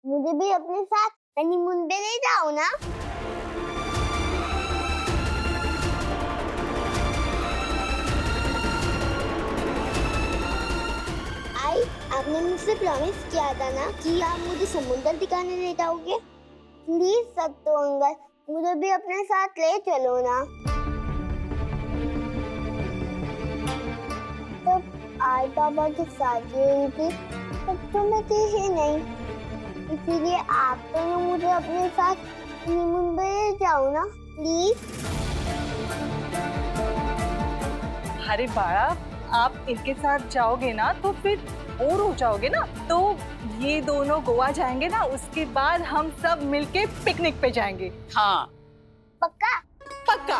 मुझे भी अपने साथ हनीमून पे ले जाओ ना। आई, आपने मुझसे प्रॉमिस किया था ना कि आप मुझे समुद्र दिखाने ले जाओगे। प्लीज सत्तू अंकल, मुझे भी अपने साथ ले चलो ना। तब आई पापा की शादी हुई थी, तब तो मैं थी ही नहीं, इसीलिए आप तो ना मुझे अपने साथ हनीमून पे ले जाओ ना प्लीज। अरे बाड़ा, आप इनके साथ जाओगे ना तो फिर बोर हो जाओगे ना, तो ये दोनों गोवा जाएंगे ना, उसके बाद हम सब मिलके पिकनिक पे जाएंगे। हाँ पक्का? पक्का।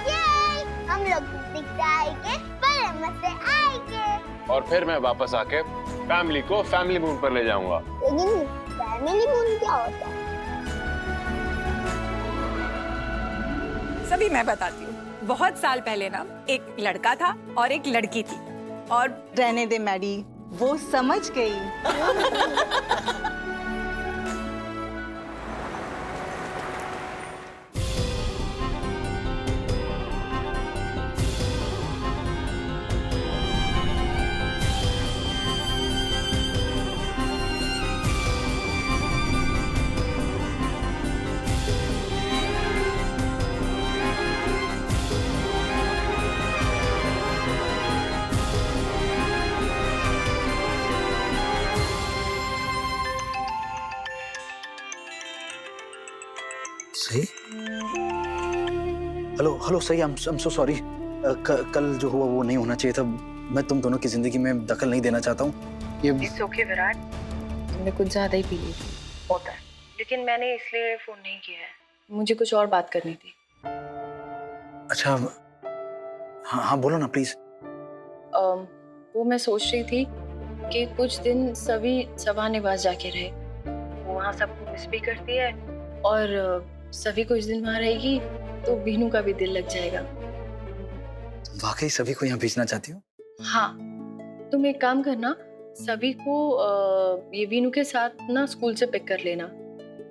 ये हम लोग पिकनिक जाएंगे, बड़े मजे आएंगे। और फिर मैं वापस आके फैमिली को फैमिली मून पर ले जाऊंगा। लेकिन फैमिली मून क्या होता है? सभी मैं बताती हूँ। बहुत साल पहले ना एक लड़का था और एक लड़की थी, और रहने दे मैडी, वो समझ गई। सही। हेलो हेलो सही, I'm so sorry। कल जो हुआ वो नहीं होना चाहिए था। मैं तुम दोनों की जिंदगी में दखल नहीं देना चाहता हूँ। ये इट्स ओके विराट, तुमने कुछ ज्यादा ही पी ली थी, होता है। लेकिन मैंने इसलिए फोन नहीं किया है, मुझे कुछ और बात करनी थी। अच्छा, हाँ हाँ बोलो ना प्लीज। वो मैं सोच रही थी कि कुछ दिन सभी सभा निवास जाके रहे, वो वहाँ सबको मिस भी करती है, और सभी कुछ दिन वहाँ रहेगी तो बीनू का भी दिल लग जाएगा। तुम वाकई सभी को यहाँ भेजना चाहती हो? हाँ, तुम एक काम करना, सभी को ये बीनू के साथ ना स्कूल से पिक कर लेना,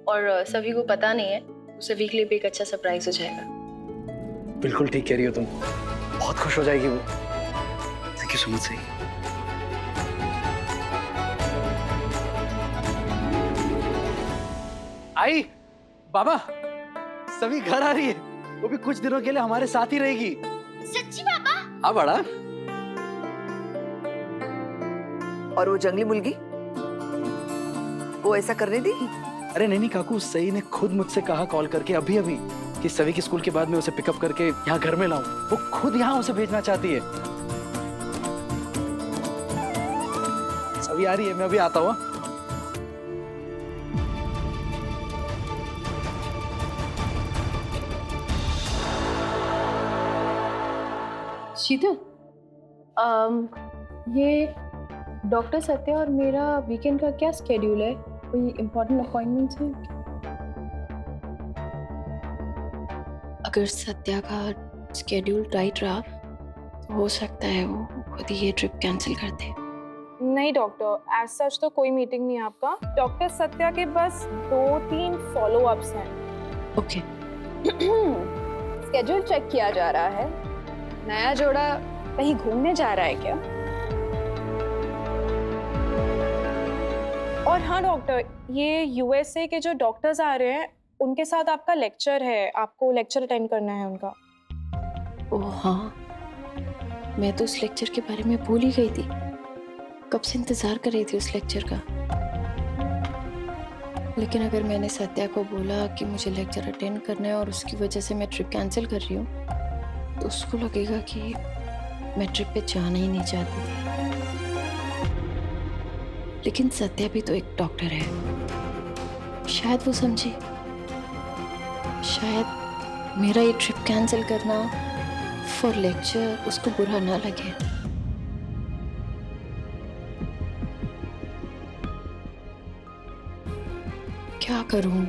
और सभी को पता नहीं है तो सभी के लिए भी एक अच्छा सरप्राइज हो जाएगा। बिल्कुल ठीक कह रही हो तुम, बहुत खुश हो जाएगी वो। थैंक यू सो मच सही। आई बाबा, सभी घर आ रही है, वो भी कुछ दिनों के लिए हमारे साथ ही रहेगी। सच्ची पापा? हाँ बड़ा। और वो जंगली मुर्गी, वो ऐसा करने दी? अरे नहीं काकू, सही ने खुद मुझसे कहा कॉल करके अभी अभी कि सभी के स्कूल के बाद में उसे पिकअप करके यहाँ घर में लाऊं। वो खुद यहाँ उसे भेजना चाहती है। सभी आ रही है, मैं अभी आता हूँ। शीतल, ये डॉक्टर सत्या और मेरा वीकेंड का क्या स्केड्यूल है? कोई इम्पोर्टेंट अपॉइंटमेंट्स हैं? अगर सत्या का स्केड्यूल टाइट रहा तो हो सकता है वो खुद ही ये ट्रिप कैंसिल कर दे। नहीं डॉक्टर, एज सच तो कोई मीटिंग नहीं है आपका। डॉक्टर सत्या के बस 2-3 फॉलो अप्स हैं। ओके। स्केड्यूल चेक किया जा रहा है। नया जोड़ा कहीं घूमने जा रहा है क्या? और हाँ डॉक्टर, ये यूएसए के जो डॉक्टर्स आ रहे हैं उनके साथ आपका लेक्चर है, आपको लेक्चर अटेंड करना है उनका। ओह हाँ, मैं तो उस लेक्चर के बारे में भूल ही गई थी। कब से इंतजार कर रही थी उस लेक्चर का। लेकिन अगर मैंने सत्या को बोला कि मुझे लेक्चर अटेंड करना है और उसकी वजह से मैं ट्रिप कैंसिल कर रही हूँ, तो उसको लगेगा कि मैं ट्रिप पे जाना ही नहीं चाहती थी। लेकिन सत्या भी तो एक डॉक्टर है, शायद वो समझे, शायद मेरा ये ट्रिप कैंसिल करना फॉर लेक्चर उसको बुरा ना लगे। क्या करूं?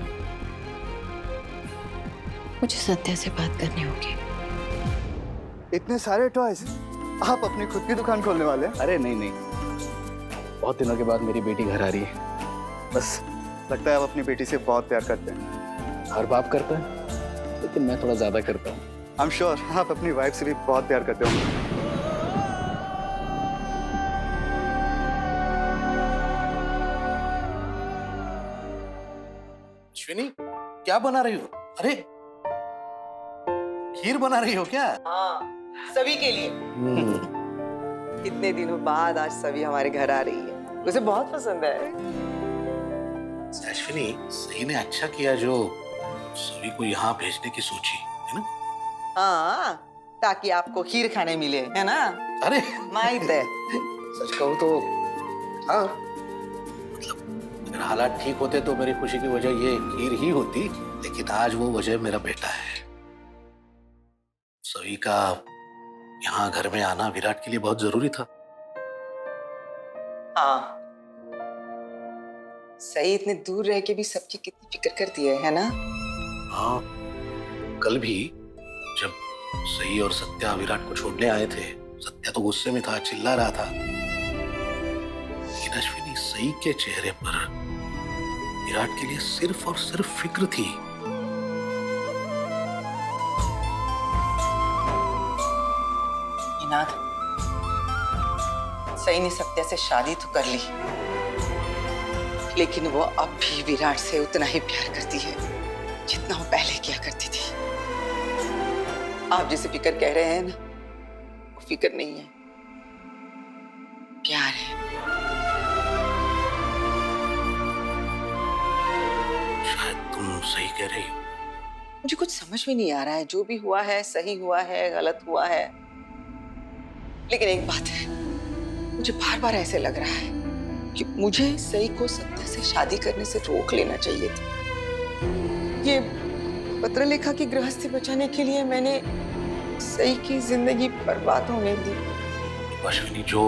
मुझे सत्या से बात करनी होगी। इतने सारे टॉयज, आप अपनी खुद की दुकान खोलने वाले हैं? अरे नहीं नहीं, बहुत दिनों के बाद मेरी बेटी घर आ रही है, बस लगता है आप अपनी बेटी से बहुत प्यार करते हैं। हर बाप करता है, लेकिन मैं थोड़ा ज्यादा करता हूँ। आई एम श्योर आप अपनी वाइफ से भी बहुत प्यार करते हो। अश्विनी, क्या बना रही हो? अरे खीर बना रही हो क्या? हाँ, सभी के लिए। इतने दिनों बाद आज सभी हमारे घर आ रही है, उसे बहुत पसंद है। अश्विनी, सही ने अच्छा किया जो सभी को यहाँ भेजने की सोची, है ना? हाँ, ताकि आपको खीर खाने मिले, है ना? अरे माहित है। सच कहूँ तो हाँ, मतलब अगर हालात ठीक होते तो मेरी खुशी की वजह ये खीर ही होती, लेकिन आज वो वजह मेरा बेटा है। सभी का यहाँ घर में आना विराट के लिए बहुत जरूरी था। हाँ, सही इतने दूर रह के भी सबकी कितनी फिक्र करती है ना? हाँ, कल भी जब सही और सत्या विराट को छोड़ने आए थे, सत्या तो गुस्से में था, चिल्ला रहा था, लेकिन अश्विनी सही के चेहरे पर विराट के लिए सिर्फ और सिर्फ फिक्र थी। नाथ, सही ने सत्या से शादी तो कर ली, लेकिन वो अब भी विराट से उतना ही प्यार करती है जितना वो पहले किया करती थी। आप जिसे फिक्र कह रहे हैं ना, वो फिक्र नहीं है, प्यार है। शायद तुम सही कह रही हो। मुझे कुछ समझ में नहीं आ रहा है, जो भी हुआ है सही हुआ है गलत हुआ है, लेकिन एक बात है, मुझे बार बार ऐसे लग रहा है कि मुझे सही को सत्या से शादी करने से रोक लेना चाहिए था। ये पत्रलेखा की गृहस्थी बचाने के लिए मैंने सही की जिंदगी बर्बाद होने दी। अश्विनी, जो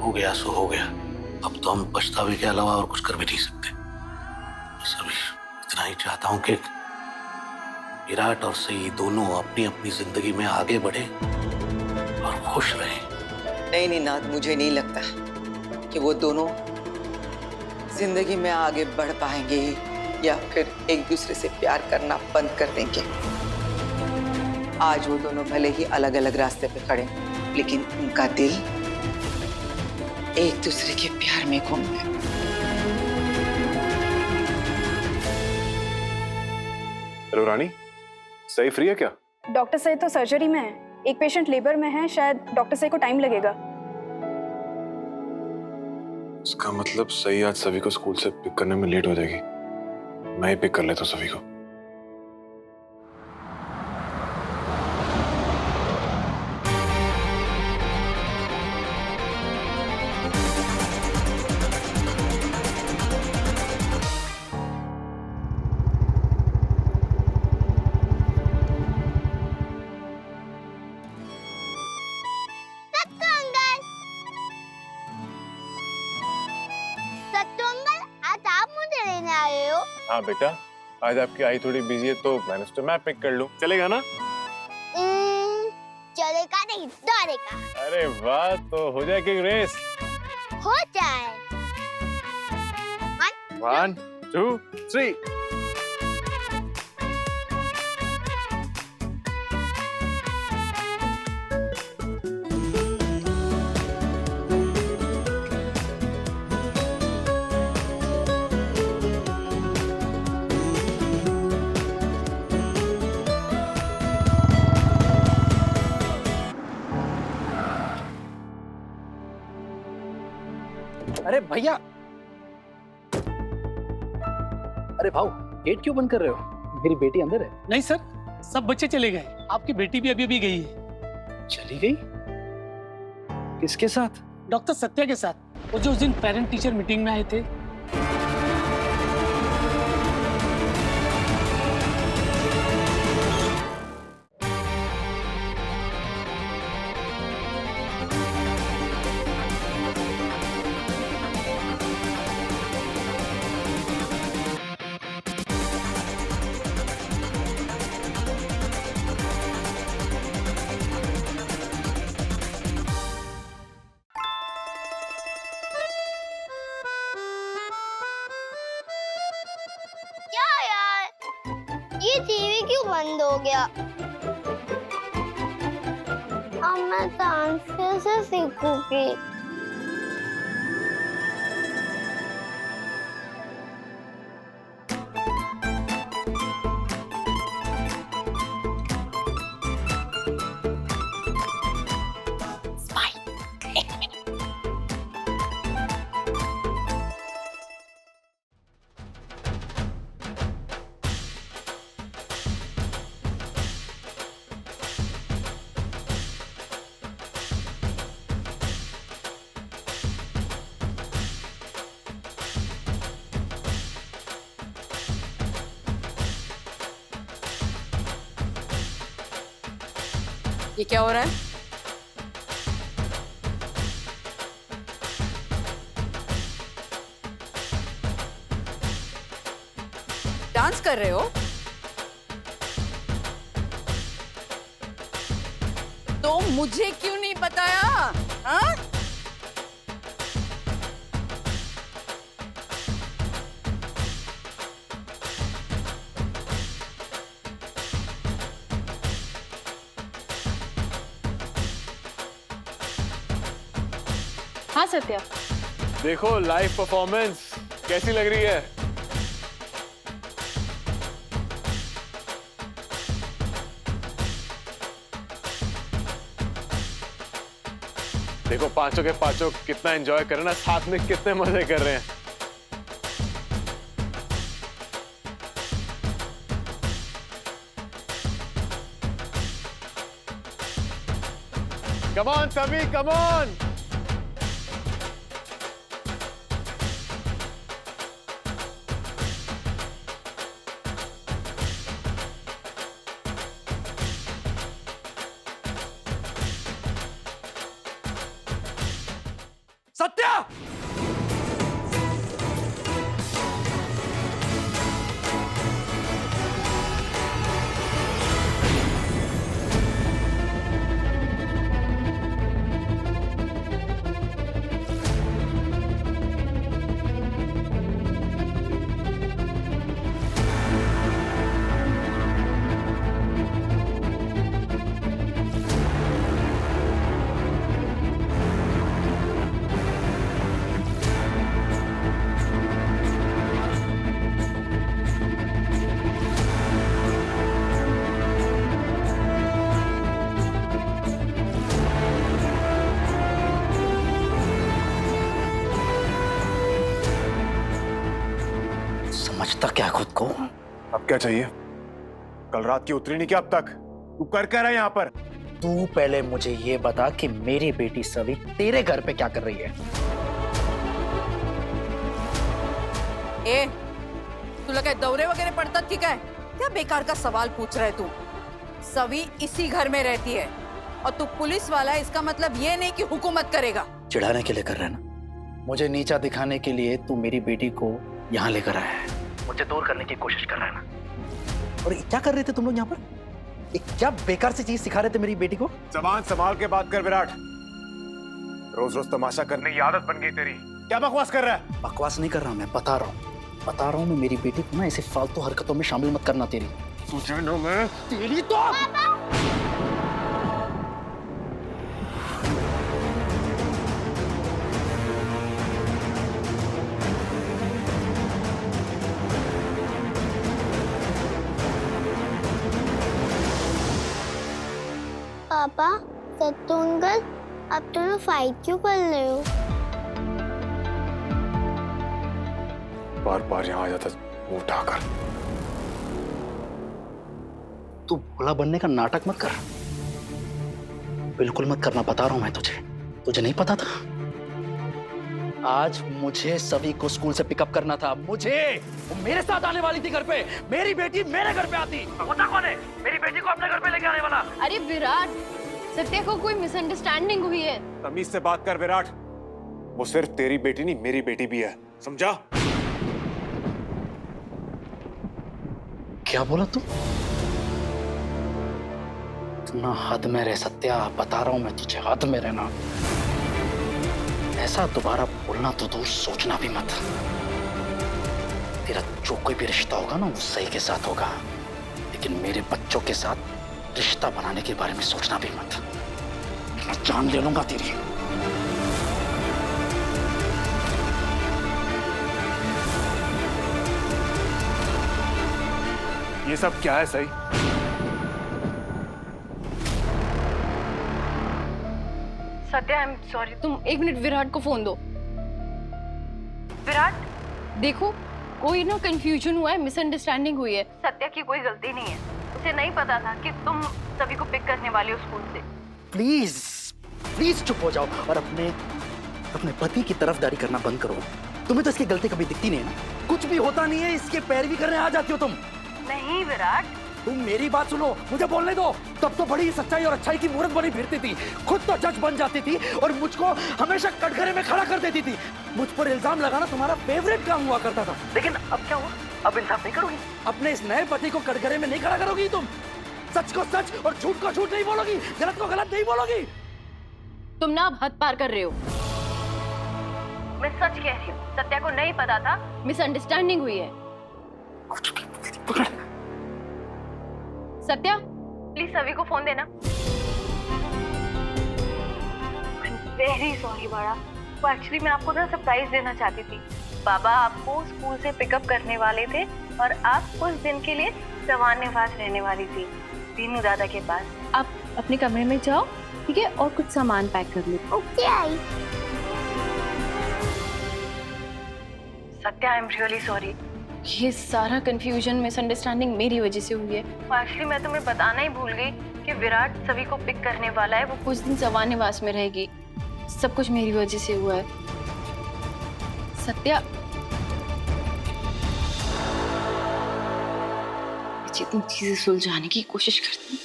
हो गया सो हो गया। अब तो हम पछतावे के अलावा और कुछ कर भी नहीं सकते। बस अभी इतना ही चाहता हूँ कि विराट और सही दोनों अपनी अपनी जिंदगी में आगे बढ़े और खुश रहें। नहीं नाथ, मुझे नहीं लगता कि वो दोनों जिंदगी में आगे बढ़ पाएंगे या फिर एक दूसरे से प्यार करना बंद कर देंगे। आज वो दोनों भले ही अलग अलग रास्ते पे खड़े, लेकिन उनका दिल एक दूसरे के प्यार में गुम है। हेलो रानी, सही फ्री है क्या? डॉक्टर सही तो सर्जरी में है, एक पेशेंट लेबर में है, शायद डॉक्टर सही को टाइम लगेगा। इसका मतलब सही आज सभी को स्कूल से पिक करने में लेट हो जाएगी। मैं ही पिक कर लेता हूँ सभी को। हाँ बेटा, आज आपकी आई थोड़ी बिजी है तो मैंने सोचा मैं पिक कर लूं, चलेगा ना? चलेगा नहीं, दौड़ेगा। अरे वाह, तो हो जाए कि रेस? हो जाए। 1, 2, 3। अरे भैया, अरे भाऊ, गेट क्यों बंद कर रहे हो? मेरी बेटी अंदर है। नहीं सर, सब बच्चे चले गए, आपकी बेटी भी अभी अभी गई है। चली गई? किसके साथ? डॉक्टर सत्या के साथ, वो जो उस दिन पेरेंट टीचर मीटिंग में आए थे। टीवी क्यों बंद हो गया? अब मैं डांस कैसे सीखूंगी? ये क्या हो रहा है? डांस कर रहे हो? तो मुझे क्यों नहीं बताया? हाँ? हाँ सत्या, देखो लाइव परफॉर्मेंस कैसी लग रही है? देखो पांचों के पांचों कितना एंजॉय कर रहे हैं ना, साथ में कितने मजे कर रहे हैं। कम ऑन सभी, कम ऑन। सत्या! समझता क्या खुद को? अब क्या चाहिए? कल रात की उतरी नहीं क्या अब तक? तू कर क्या रहा है यहाँ पर? तू पहले मुझे ये बता कि मेरी बेटी सवी तेरे घर पे क्या कर रही है? ए, तू लगा दौरे वगैरह पड़ता ठीक है? क्या बेकार का सवाल पूछ रहा है तू? सवी इसी घर में रहती है और तू पुलिस वाला है, इसका मतलब ये नहीं कि हुकूमत करेगा। चिढ़ाने के लिए कर रहा है ना? मुझे नीचा दिखाने के लिए तू मेरी बेटी को यहाँ लेकर आया है, मुझे दूर करने की कोशिश कर रहा है ना? और क्या कर रहे थे तुम लोग यहाँ पर? एक क्या बेकार सी चीज सिखा रहे थे मेरी बेटी को? जबान संभाल के बात कर विराट। रोज रोज तमाशा करने की आदत बन गई तेरी। क्या बकवास कर रहा है? बकवास नहीं कर रहा, मैं बता रहा हूँ मैं मेरी बेटी को ना ऐसे फालतू हरकतों में शामिल मत करना। तेरी तुझे ना मैं तेरी तो पापा, सत्तू अंकल, अब तुम फाइट क्यों कर रहे हो? बार बार यहाँ आ जाता मुंह उठाकर। तू भोला बनने का नाटक मत कर, बिल्कुल मत करना, बता रहा हूं मैं तुझे नहीं पता था? आज मुझे सभी को स्कूल से पिकअप करना था। मुझे वो मेरे साथ आने वाली थी घर पे। मेरी बेटी मेरे घर पे आती। होता कौन है मेरी बेटी को अपने घर पे लेके आने वाला? अरे विराट, सत्या को कोई मिसअंडरस्टैंडिंग हुई है। तमीज से बात कर विराट। वो सिर्फ तेरी बेटी नहीं, मेरी बेटी भी है, समझा? क्या बोला तू? इतना हद में रह सत्या, बता रहा हूं मैं तुझे, हद में रहना। ऐसा दोबारा बोलना तो दूर, सोचना भी मत। तेरा जो कोई भी रिश्ता होगा ना, वो सही के साथ होगा। लेकिन मेरे बच्चों के साथ रिश्ता बनाने के बारे में सोचना भी मत। मैं जान ले लूंगा तेरी। ये सब क्या है सही? Satya, I am sorry. तुम 1 मिनट विराट को फोन दो। विराट, देखो कोई ना कंफ्यूजन हुआ है, मिसअंडरस्टैंडिंग हुई है। सत्या की कोई गलती नहीं है, उसे नहीं पता था कि तुम सभी को पिक करने वाले हो स्कूल से। प्लीज प्लीज चुप हो जाओ और अपने पति की तरफदारी करना बंद करो। तुम्हें तो इसकी गलती कभी दिखती नहीं है ना। कुछ भी होता नहीं है, इसके पैरवी करने आ जाती हो तुम। नहीं विराट, तुम मेरी बात सुनो, मुझे बोलने दो। तब तो बड़ी सच्चाई और अच्छाई की मूर्त बनी फिरती थी, खुद तो जज बन जाती थी और मुझको हमेशा कटघरे में खड़ा कर देती थी। मुझ पर इल्जाम लगाना तुम्हारा फेवरेट काम हुआ करता था। लेकिन अब क्या हुआ? अब इंसाफ नहीं करोगी? अपने इस नए पति को कटघरे में नहीं खड़ा करोगी तुम? सच को सच और झूठ को झूठ नहीं बोलोगी, गलत को गलत नहीं बोलोगी? तुम ना अब हद पार कर रहे हो। मैं सच कह रही हूँ, सत्या को नहीं पता था, मिसअंडरस्टैंडिंग हुई है। पकड़। सत्या, प्लीज सभी को फोन देना। वेरी सॉरी बाड़ा, वो एक्चुअली मैं आपको ना सरप्राइज देना चाहती थी। बाबा आपको स्कूल से पिकअप करने वाले थे और आप कुछ दिन के लिए जवान निवास रहने वाली थी, दीनू दादा के पास। आप अपने कमरे में जाओ, ठीक है, और कुछ सामान पैक कर लो। ओके आई। Satya, I am really sorry. ये सारा कंफ्यूजन, मिसअंडरस्टैंडिंग मेरी वजह से हुई है। एक्चुअली मैं तुम्हें बताना ही भूल गई कि विराट सभी को पिक करने वाला है, वो कुछ दिन जवान निवास में रहेगी। सब कुछ मेरी वजह से हुआ है। सत्या, जितनी चीजें सुलझाने की कोशिश करती हूँ,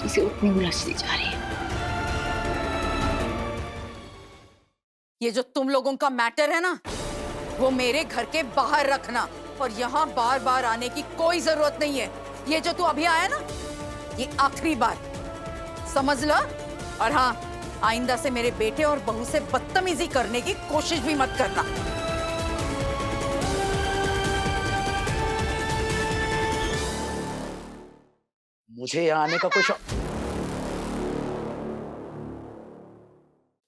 चीजें उतनी उलझती जा रही है। ये जो तुम लोगों का मैटर है ना, वो मेरे घर के बाहर रखना, और यहाँ बार बार आने की कोई जरूरत नहीं है। ये जो तू अभी आया ना, ये आखिरी बार, समझ लो। और हाँ, आइंदा से मेरे बेटे और बहू से बदतमीजी करने की कोशिश भी मत करना। मुझे यहाँ आने का कोई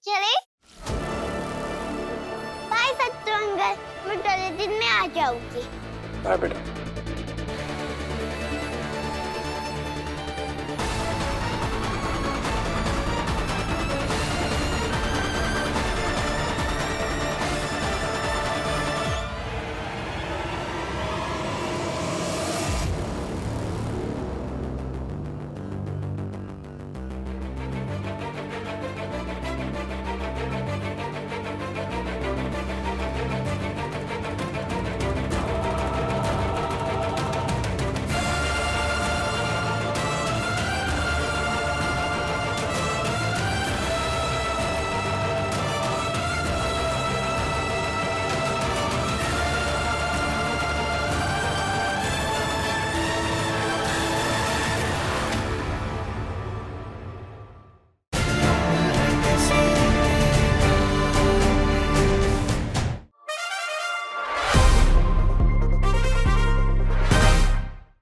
चले बाय सत्तू अंकल, मैं 2 दिन में आ जाऊंगी। बाय बेटा।